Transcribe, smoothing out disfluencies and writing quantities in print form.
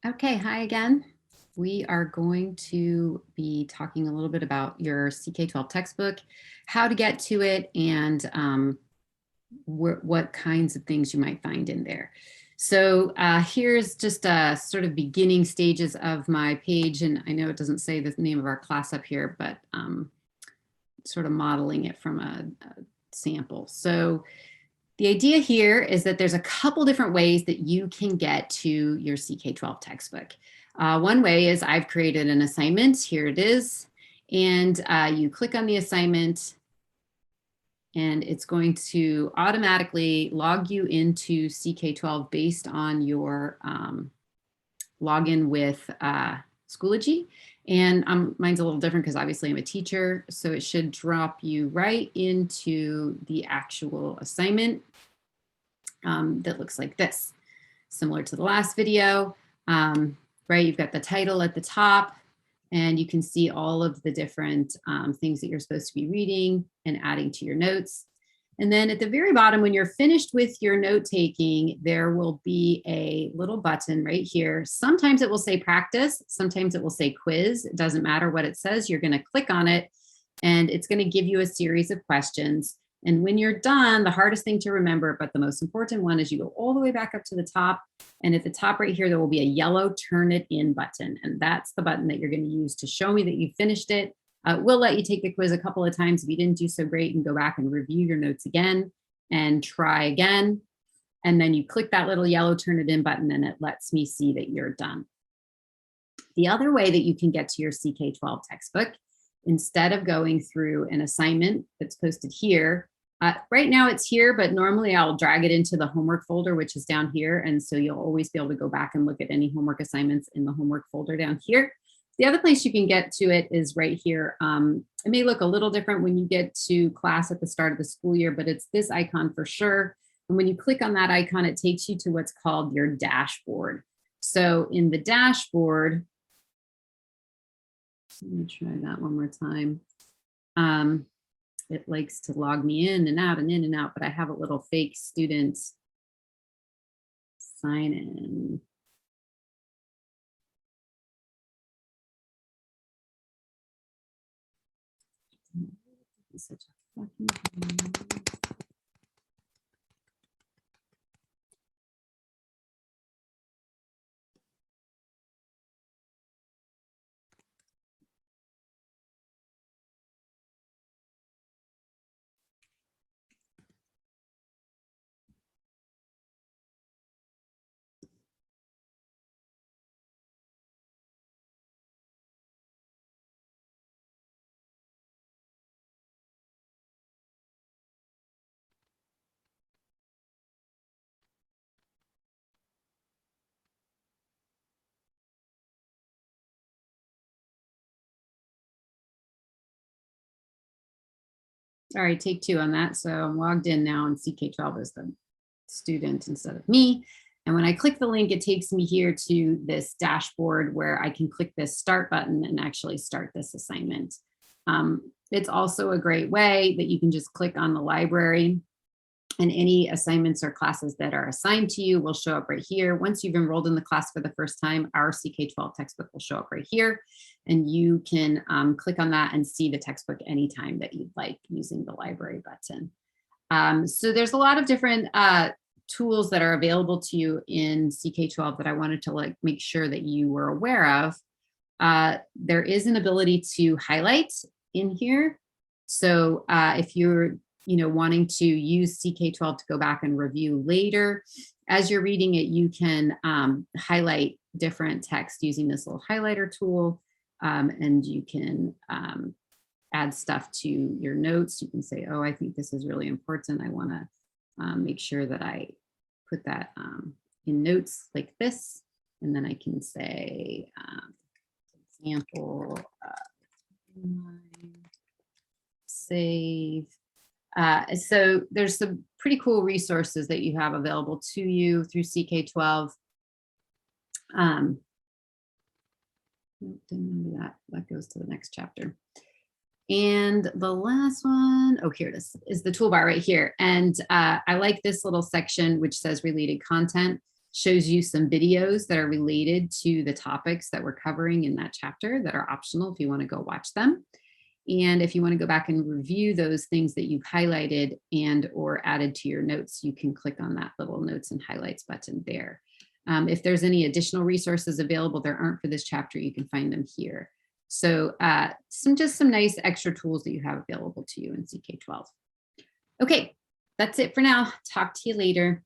Okay, hi again. We are going to be talking a little bit about your CK12 textbook, how to get to it, and what kinds of things you might find in there. So here's just sort of beginning stages of my page, and I know it doesn't say the name of our class up here, but sort of modeling it from a sample. So the idea here is that there's a couple different ways that you can get to your CK12 textbook. One way is I've created an assignment. Here it is. And you click on the assignment and it's going to automatically log you into CK12 based on your login with Schoology. And mine's a little different because obviously I'm a teacher. So it should drop you right into the actual assignment. That looks like this, similar to the last video, right? You've got the title at the top and you can see all of the different things that you're supposed to be reading and adding to your notes. And then at the very bottom, when you're finished with your note taking, there will be a little button right here. Sometimes it will say practice, sometimes it will say quiz. It doesn't matter what it says, you're going to click on it and it's going to give you a series of questions. And when you're done, the hardest thing to remember, but the most important one, is you go all the way back up to the top. And at the top right here, there will be a yellow turn it in button. And that's the button that you're going to use to show me that you finished it. We'll let you take the quiz a couple of times. If you didn't do so great, and go back and review your notes again and try again. And then you click that little yellow turn it in button and it lets me see that you're done. The other way that you can get to your CK12 textbook, instead of going through an assignment that's posted here, right now it's here, but normally I'll drag it into the homework folder, which is down here. And so you'll always be able to go back and look at any homework assignments in the homework folder down here. The other place you can get to it is right here. It may look a little different when you get to class at the start of the school year, but it's this icon for sure. And when you click on that icon, it takes you to what's called your dashboard. So in the dashboard, let me try that one more time. It likes to log me in and out and in and out, but I have a little fake student sign in. Such a fucking All right, take two on that. So I'm logged in now and CK12 is the student instead of me. And when I click the link, it takes me here to this dashboard where I can click this start button and actually start this assignment. It's also a great way that you can just click on the library and any assignments or classes that are assigned to you will show up right here. Once you've enrolled in the class for the first time, our CK12 textbook will show up right here. And you can click on that and see the textbook anytime that you'd like using the library button. So there's a lot of different tools that are available to you in CK12 that I wanted to make sure that you were aware of. There is an ability to highlight in here. So if you're wanting to use CK12 to go back and review later, as you're reading it, you can highlight different text using this little highlighter tool, and you can add stuff to your notes. You can say, oh, I think this is really important. I want to make sure that I put that in notes like this. And then I can say, example, save. So there's some pretty cool resources that you have available to you through CK12. Didn't remember that goes to the next chapter. And the last one, oh, here it is the toolbar right here. And I like this little section which says related content. shows you some videos that are related to the topics that we're covering in that chapter that are optional if you want to go watch them. And if you want to go back and review those things that you've highlighted and or added to your notes, you can click on that little notes and highlights button there. If there's any additional resources available that aren't for this chapter, you can find them here. So just some nice extra tools that you have available to you in CK12. Okay, that's it for now. Talk to you later.